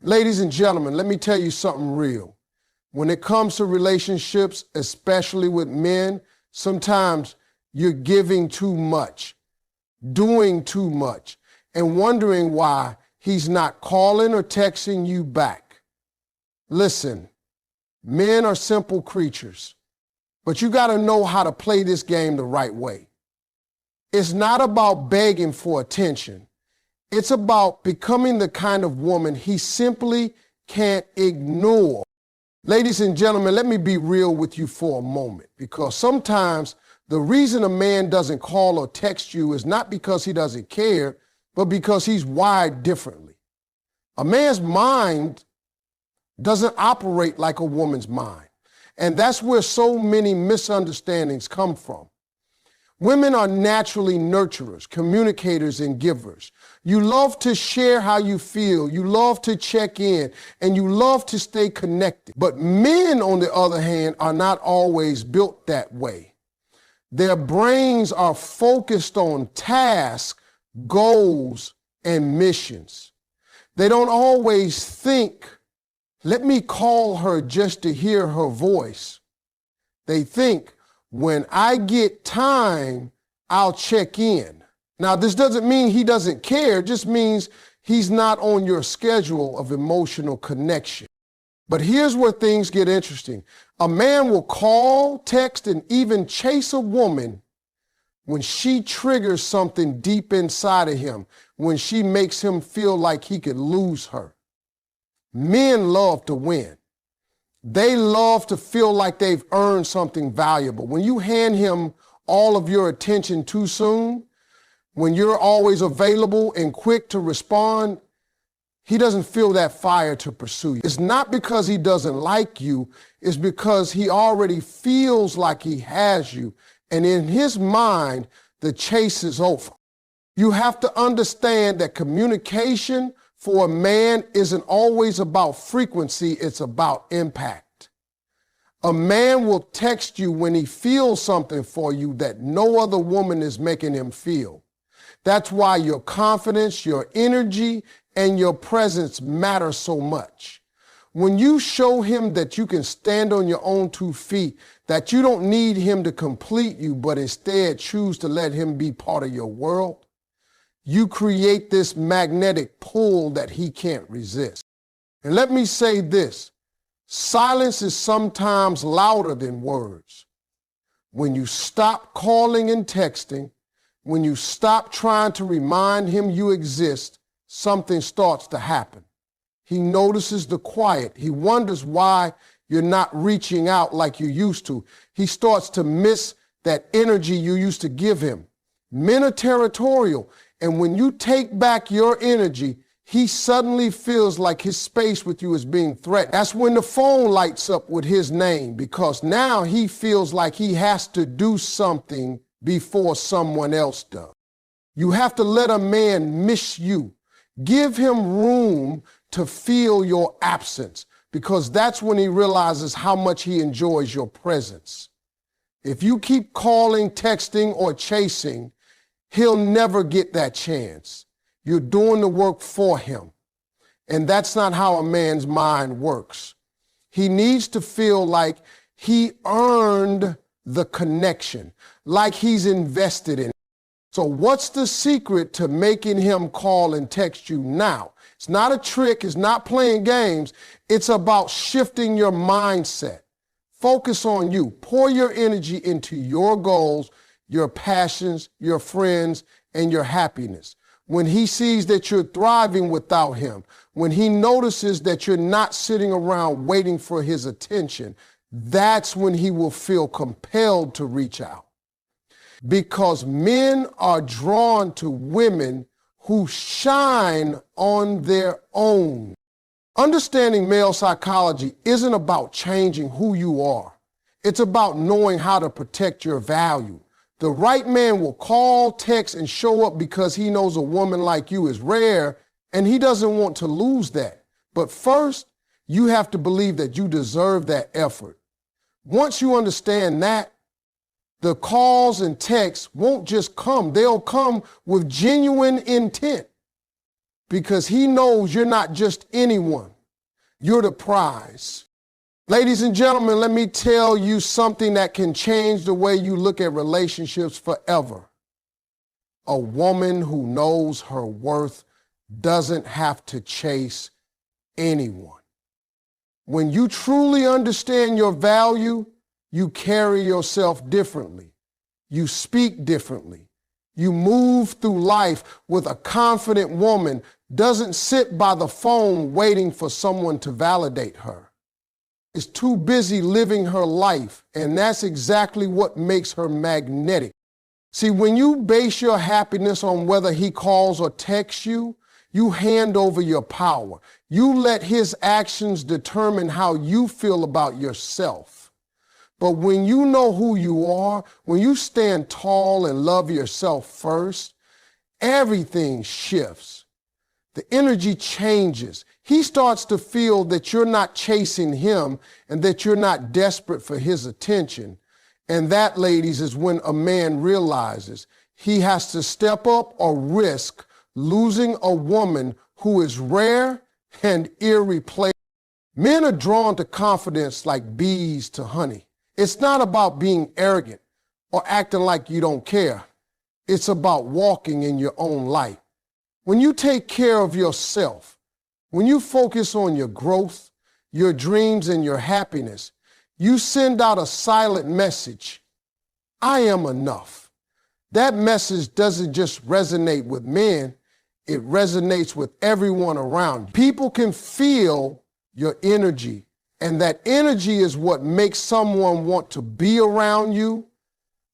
Ladies and gentlemen, let me tell you something real. When it comes to relationships, especially with men, sometimes you're giving too much, doing too much, and wondering why he's not calling or texting you back. Listen, men are simple creatures, but you got to know how to play this game the right way. It's not about begging for attention. It's about becoming the kind of woman he simply can't ignore. Ladies and gentlemen, let me be real with you for a moment, because sometimes the reason a man doesn't call or text you is not because he doesn't care, but because he's wired differently. A man's mind doesn't operate like a woman's mind, and that's where so many misunderstandings come from. Women are naturally nurturers, communicators, and givers. You love to share how you feel, you love to check in, and you love to stay connected. But men, on the other hand, are not always built that way. Their brains are focused on tasks, goals, and missions. They don't always think, let me call her just to hear her voice. They think, when I get time, I'll check in. Now, this doesn't mean he doesn't care, it just means he's not on your schedule of emotional connection. But here's where things get interesting. A man will call, text, and even chase a woman when she triggers something deep inside of him, when she makes him feel like he could lose her. Men love to win. They love to feel like they've earned something valuable. When you hand him all of your attention too soon, when you're always available and quick to respond, he doesn't feel that fire to pursue you. It's not because he doesn't like you, it's because he already feels like he has you. And in his mind, the chase is over. You have to understand that communication for a man isn't always about frequency, it's about impact. A man will text you when he feels something for you that no other woman is making him feel. That's why your confidence, your energy, and your presence matter so much. When you show him that you can stand on your own 2 feet, that you don't need him to complete you, but instead choose to let him be part of your world, you create this magnetic pull that he can't resist. And let me say this, silence is sometimes louder than words. When you stop calling and texting, when you stop trying to remind him you exist, something starts to happen. He notices the quiet. He wonders why you're not reaching out like you used to. He starts to miss that energy you used to give him. Men are territorial. And when you take back your energy, he suddenly feels like his space with you is being threatened. That's when the phone lights up with his name, because now he feels like he has to do something before someone else does. You have to let a man miss you. Give him room to feel your absence, because that's when he realizes how much he enjoys your presence. If you keep calling, texting, or chasing, he'll never get that chance. You're doing the work for him. And that's not how a man's mind works. He needs to feel like he earned the connection, like he's invested in it. So what's the secret to making him call and text you now? It's not a trick, it's not playing games. It's about shifting your mindset. Focus on you. Pour your energy into your goals, your passions, your friends, and your happiness. When he sees that you're thriving without him, when he notices that you're not sitting around waiting for his attention, that's when he will feel compelled to reach out. Because men are drawn to women who shine on their own. Understanding male psychology isn't about changing who you are. It's about knowing how to protect your value. The right man will call, text, and show up because he knows a woman like you is rare, and he doesn't want to lose that. But first, you have to believe that you deserve that effort. Once you understand that, the calls and texts won't just come. They'll come with genuine intent, because he knows you're not just anyone. You're the prize. Ladies and gentlemen, let me tell you something that can change the way you look at relationships forever. A woman who knows her worth doesn't have to chase anyone. When you truly understand your value, you carry yourself differently. You speak differently. You move through life with a confident woman doesn't sit by the phone waiting for someone to validate her. Is too busy living her life, and that's exactly what makes her magnetic. See, when you base your happiness on whether he calls or texts you, you hand over your power. You let his actions determine how you feel about yourself. But when you know who you are, when you stand tall and love yourself first, everything shifts. The energy changes. He starts to feel that you're not chasing him and that you're not desperate for his attention. And that, ladies, is when a man realizes he has to step up or risk losing a woman who is rare and irreplaceable. Men are drawn to confidence like bees to honey. It's not about being arrogant or acting like you don't care. It's about walking in your own light. When you take care of yourself, when you focus on your growth, your dreams, and your happiness, you send out a silent message. I am enough. That message doesn't just resonate with men, it resonates with everyone around you. People can feel your energy, and that energy is what makes someone want to be around you,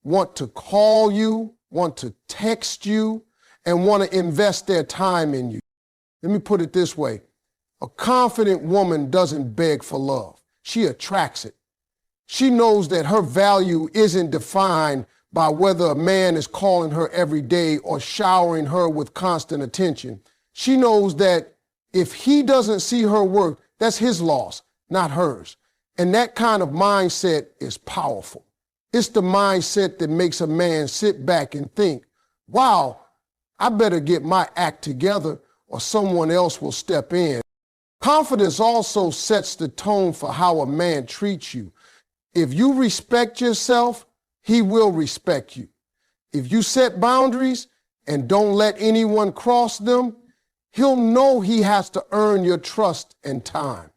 want to call you, want to text you, and want to invest their time in you. Let me put it this way. A confident woman doesn't beg for love. She attracts it. She knows that her value isn't defined by whether a man is calling her every day or showering her with constant attention. She knows that if he doesn't see her work, that's his loss, not hers. And that kind of mindset is powerful. It's the mindset that makes a man sit back and think, wow, I better get my act together or someone else will step in. Confidence also sets the tone for how a man treats you. If you respect yourself, he will respect you. If you set boundaries and don't let anyone cross them, he'll know he has to earn your trust and time.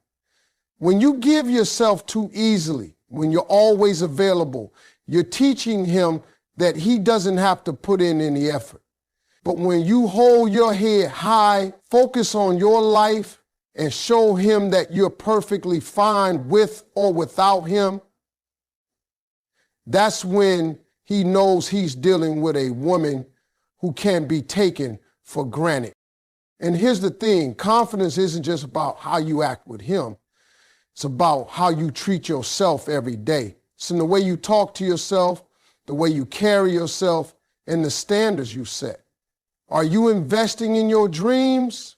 When you give yourself too easily, when you're always available, you're teaching him that he doesn't have to put in any effort. But when you hold your head high, focus on your life, and show him that you're perfectly fine with or without him, that's when he knows he's dealing with a woman who can't be taken for granted. And here's the thing, confidence isn't just about how you act with him. It's about how you treat yourself every day. It's in the way you talk to yourself, the way you carry yourself, and the standards you set. Are you investing in your dreams?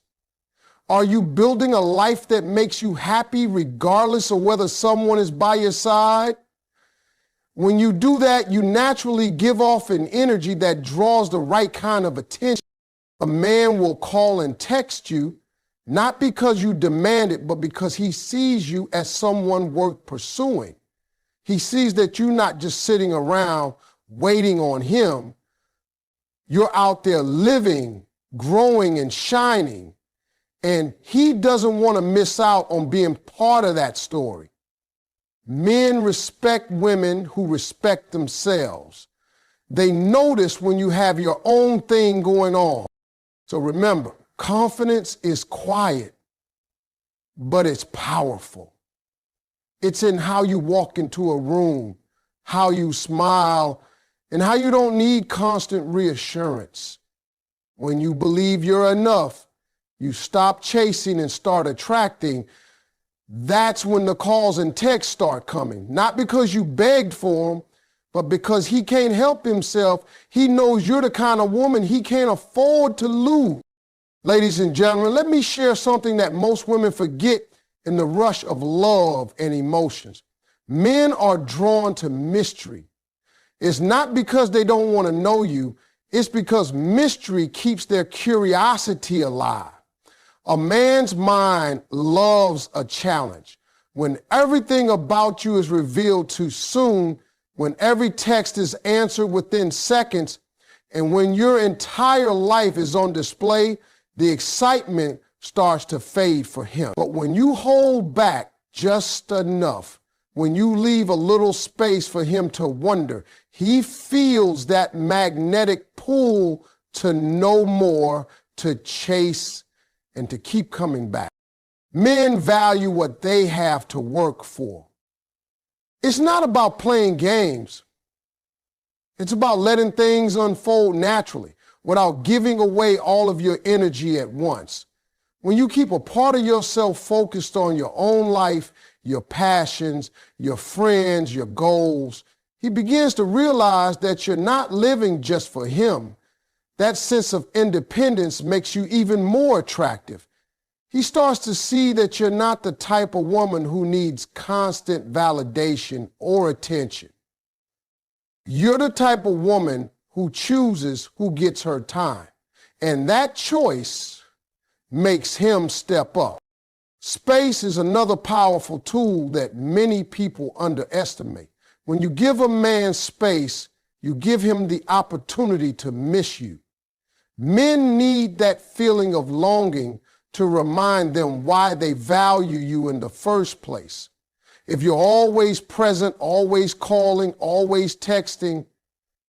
Are you building a life that makes you happy regardless of whether someone is by your side? When you do that, you naturally give off an energy that draws the right kind of attention. A man will call and text you, not because you demand it, but because he sees you as someone worth pursuing. He sees that you're not just sitting around waiting on him. You're out there living, growing, and shining. And he doesn't want to miss out on being part of that story. Men respect women who respect themselves. They notice when you have your own thing going on. So remember, confidence is quiet, but it's powerful. It's in how you walk into a room, how you smile, and how you don't need constant reassurance. When you believe you're enough, you stop chasing and start attracting. That's when the calls and texts start coming. Not because you begged for them, but because he can't help himself. He knows you're the kind of woman he can't afford to lose. Ladies and gentlemen, let me share something that most women forget in the rush of love and emotions. Men are drawn to mystery. It's not because they don't want to know you. It's because mystery keeps their curiosity alive. A man's mind loves a challenge. When everything about you is revealed too soon, when every text is answered within seconds, and when your entire life is on display, the excitement starts to fade for him. But when you hold back just enough, when you leave a little space for him to wonder, he feels that magnetic pull to know more, to chase, and to keep coming back. Men value what they have to work for. It's not about playing games. It's about letting things unfold naturally without giving away all of your energy at once. When you keep a part of yourself focused on your own life, your passions, your friends, your goals, he begins to realize that you're not living just for him. That sense of independence makes you even more attractive. He starts to see that you're not the type of woman who needs constant validation or attention. You're the type of woman who chooses who gets her time. And that choice makes him step up. Space is another powerful tool that many people underestimate. When you give a man space, you give him the opportunity to miss you. Men need that feeling of longing to remind them why they value you in the first place. If you're always present, always calling, always texting,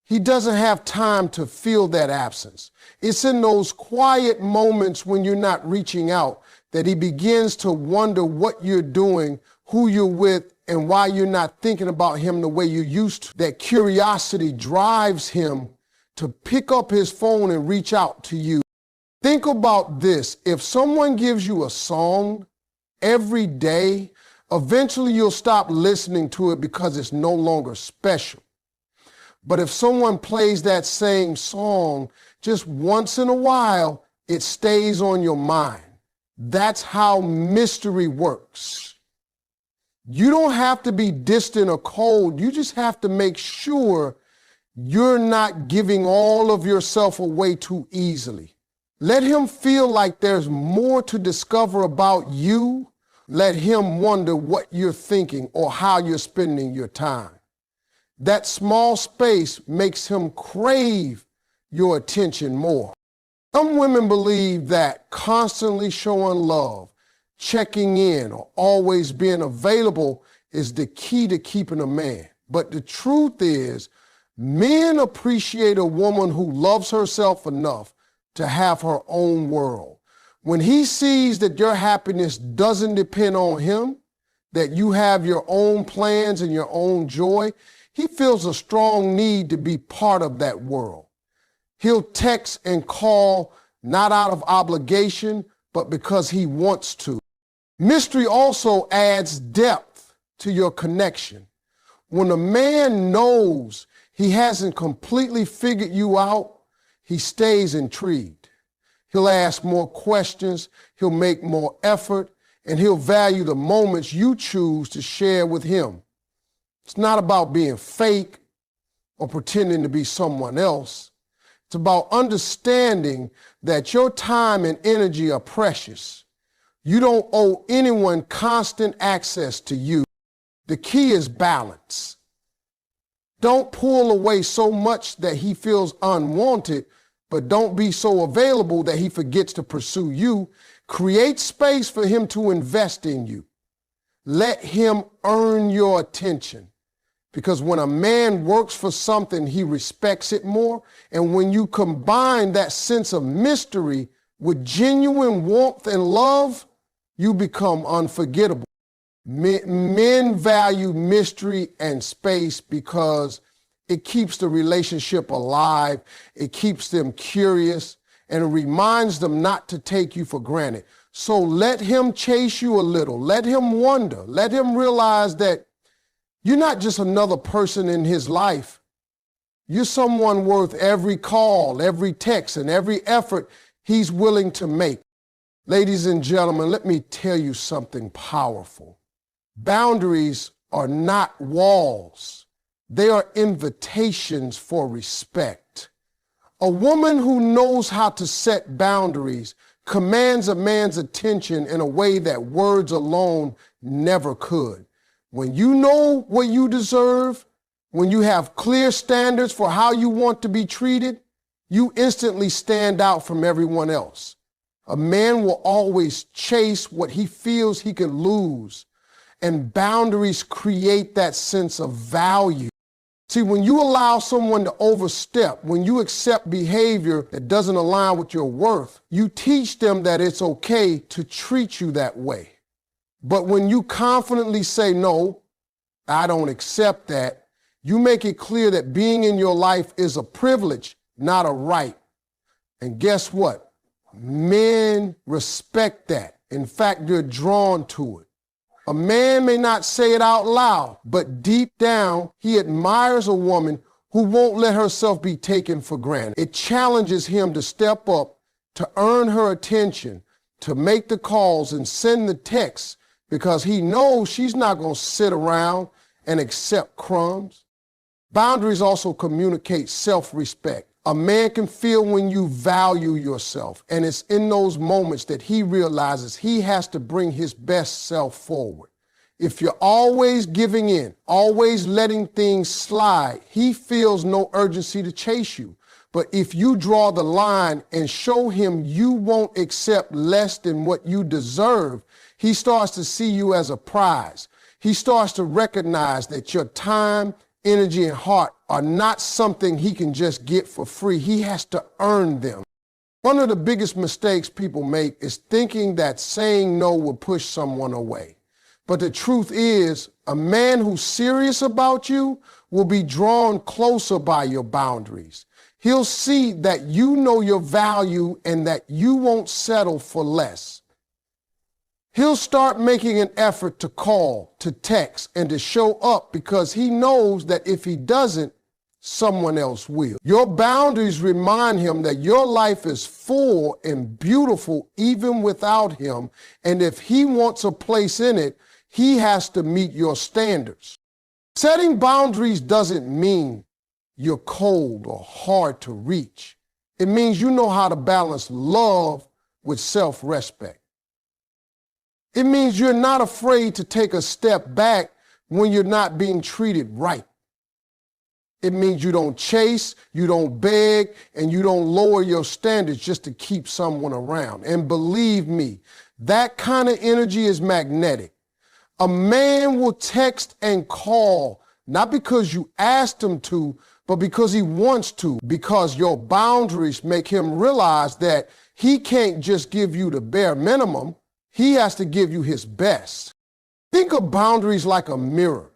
he doesn't have time to feel that absence. It's in those quiet moments when you're not reaching out that he begins to wonder what you're doing, who you're with, and why you're not thinking about him the way you used to. That curiosity drives him to pick up his phone and reach out to you. Think about this. If someone gives you a song every day, eventually you'll stop listening to it because it's no longer special. But if someone plays that same song just once in a while, it stays on your mind. That's how mystery works. You don't have to be distant or cold. You just have to make sure you're not giving all of yourself away too easily. Let him feel like there's more to discover about you. Let him wonder what you're thinking or how you're spending your time. That small space makes him crave your attention more. Some women believe that constantly showing love, checking in, or always being available is the key to keeping a man. But the truth is, men appreciate a woman who loves herself enough to have her own world. When he sees that your happiness doesn't depend on him, that you have your own plans and your own joy, he feels a strong need to be part of that world. He'll text and call not out of obligation, but because he wants to. Mystery also adds depth to your connection. When a man knows he hasn't completely figured you out, he stays intrigued. He'll ask more questions, he'll make more effort, and he'll value the moments you choose to share with him. It's not about being fake or pretending to be someone else. It's about understanding that your time and energy are precious. You don't owe anyone constant access to you. The key is balance. Don't pull away so much that he feels unwanted, but don't be so available that he forgets to pursue you. Create space for him to invest in you. Let him earn your attention. Because when a man works for something, he respects it more. And when you combine that sense of mystery with genuine warmth and love, you become unforgettable. Men value mystery and space because it keeps the relationship alive, it keeps them curious, and it reminds them not to take you for granted. So let him chase you a little, let him wonder, let him realize that you're not just another person in his life. You're someone worth every call, every text, and every effort he's willing to make. Ladies and gentlemen, let me tell you something powerful. Boundaries are not walls. They are invitations for respect. A woman who knows how to set boundaries commands a man's attention in a way that words alone never could. When you know what you deserve, when you have clear standards for how you want to be treated, you instantly stand out from everyone else. A man will always chase what he feels he can lose, and boundaries create that sense of value. See, when you allow someone to overstep, when you accept behavior that doesn't align with your worth, you teach them that it's okay to treat you that way. But when you confidently say, no, I don't accept that, you make it clear that being in your life is a privilege, not a right. And guess what? Men respect that. In fact, they're drawn to it. A man may not say it out loud, but deep down, he admires a woman who won't let herself be taken for granted. It challenges him to step up, to earn her attention, to make the calls and send the texts, because he knows she's not going to sit around and accept crumbs. Boundaries also communicate self-respect. A man can feel when you value yourself, and it's in those moments that he realizes he has to bring his best self forward. If you're always giving in, always letting things slide, he feels no urgency to chase you. But if you draw the line and show him you won't accept less than what you deserve, he starts to see you as a prize. He starts to recognize that your time, energy, and heart are not something he can just get for free. He has to earn them. One of the biggest mistakes people make is thinking that saying no will push someone away. But the truth is, a man who's serious about you will be drawn closer by your boundaries. He'll see that you know your value and that you won't settle for less. He'll start making an effort to call, to text, and to show up because he knows that if he doesn't, someone else will. Your boundaries remind him that your life is full and beautiful even without him, and if he wants a place in it, he has to meet your standards. Setting boundaries doesn't mean you're cold or hard to reach. It means you know how to balance love with self-respect. It means you're not afraid to take a step back when you're not being treated right. It means you don't chase, you don't beg, and you don't lower your standards just to keep someone around. And believe me, that kind of energy is magnetic. A man will text and call, not because you asked him to, but because he wants to, because your boundaries make him realize that he can't just give you the bare minimum. He has to give you his best. Think of boundaries like a mirror.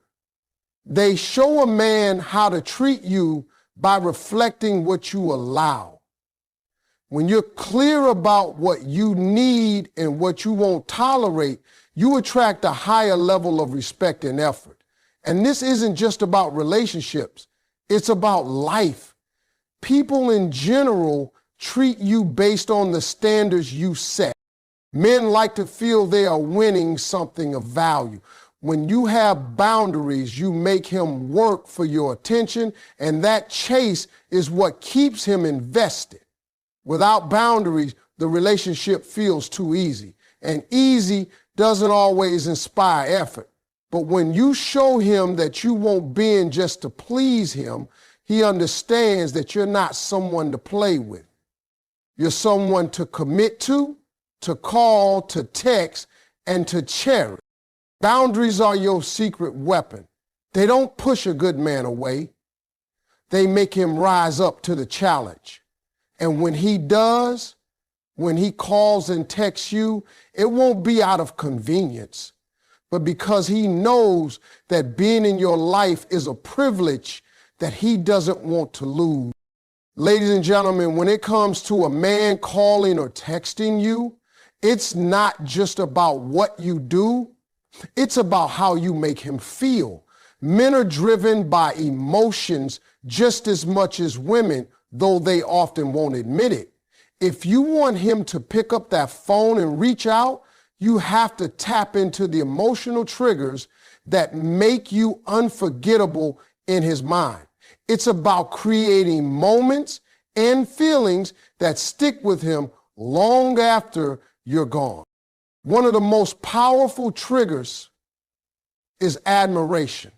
They show a man how to treat you by reflecting what you allow. When you're clear about what you need and what you won't tolerate, you attract a higher level of respect and effort. And this isn't just about relationships. It's about life. People in general treat you based on the standards you set. Men like to feel they are winning something of value. When you have boundaries, you make him work for your attention, and that chase is what keeps him invested. Without boundaries, the relationship feels too easy, and easy doesn't always inspire effort. But when you show him that you won't bend just to please him, he understands that you're not someone to play with. You're someone to commit to call, to text, and to cherish. Boundaries are your secret weapon. They don't push a good man away. They make him rise up to the challenge. And when he does, when he calls and texts you, it won't be out of convenience, but because he knows that being in your life is a privilege that he doesn't want to lose. Ladies and gentlemen, when it comes to a man calling or texting you, it's not just about what you do, it's about how you make him feel. Men are driven by emotions just as much as women, though they often won't admit it. If you want him to pick up that phone and reach out, you have to tap into the emotional triggers that make you unforgettable in his mind. It's about creating moments and feelings that stick with him long after you're gone. One of the most powerful triggers is admiration.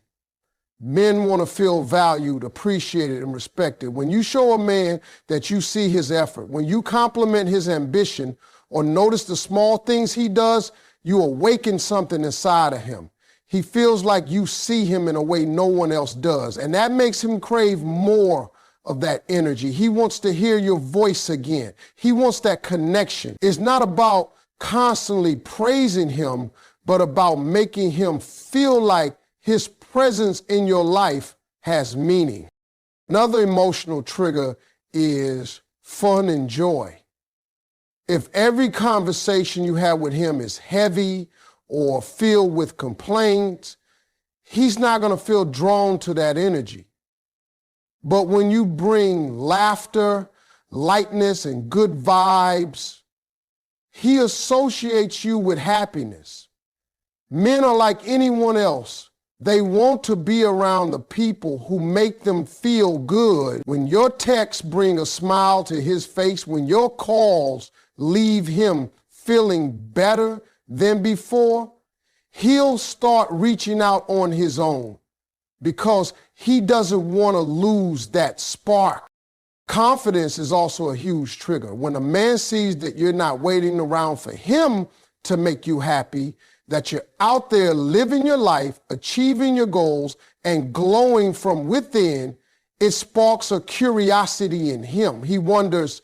Men want to feel valued, appreciated, and respected. When you show a man that you see his effort, when you compliment his ambition or notice the small things he does, you awaken something inside of him. He feels like you see him in a way no one else does, and that makes him crave more of that energy. He wants to hear your voice again. He wants that connection. It's not about constantly praising him, but about making him feel like his presence in your life has meaning. Another emotional trigger is fun and joy. If every conversation you have with him is heavy or filled with complaints, he's not going to feel drawn to that energy. But when you bring laughter, lightness, and good vibes, he associates you with happiness. Men are like anyone else. They want to be around the people who make them feel good. When your texts bring a smile to his face, when your calls leave him feeling better than before, he'll start reaching out on his own because he doesn't want to lose that spark. Confidence is also a huge trigger. When a man sees that you're not waiting around for him to make you happy, that you're out there living your life, achieving your goals, and glowing from within, it sparks a curiosity in him. He wonders,